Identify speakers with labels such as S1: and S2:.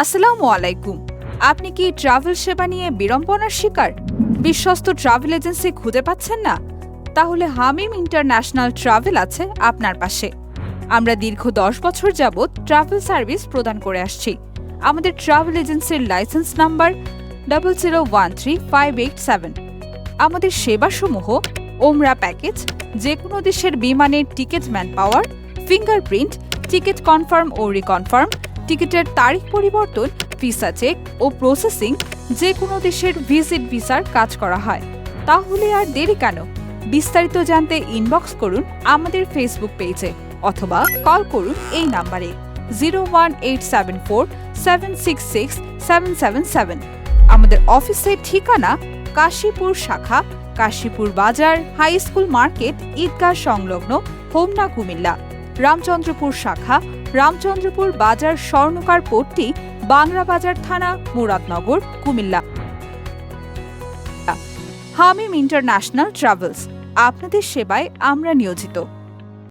S1: আসসালামু আলাইকুম। আপনি কি ট্রাভেল সেবা নিয়ে বিড়ম্বনার শিকার? বিশ্বস্ত ট্রাভেল এজেন্সি খুঁজে পাচ্ছেন না? তাহলে হামিম ইন্টারন্যাশনাল ট্রাভেল আছে আপনার পাশে। আমরা দীর্ঘ 10 বছর যাবৎ ট্রাভেল সার্ভিস প্রদান করে আসছি। আমাদের ট্রাভেল এজেন্সির লাইসেন্স নাম্বার 00135887। আমাদের সেবাসমূহ ওমরা প্যাকেজ, যে কোনো দেশের বিমানের ticket manpower, fingerprint, ticket confirm ও রিকনফার্ম, টিকিটের তারিখ পরিবর্তন, ভিসা চেক ও প্রসেসিং, যে কোনো দেশের ভিজিট ভিসার কাজ করা হয়। তাহলে আর দেরি কেন? বিস্তারিত জানতে ইনবক্স করুন আমাদের ফেসবুক পেজে অথবা কল করুন এই নাম্বারে 01874766777। আমাদের অফিসের ঠিকানা কাশীপুর শাখা, কাশীপুর বাজার, হাই স্কুল মার্কেট, ঈদগাহ সংলগ্ন, হোমনা, কুমিল্লা। রামচন্দ্রপুর শাখা, রামচন্দ্রপুর বাজার, স্বর্ণকার পট্টি, বাংলা বাজার থানা, মুরাদনগর, কুমিল্লা। হামিম ইন্টারন্যাশনাল ট্রাভেলস, আপনাদের সেবায় আমরা নিয়োজিত।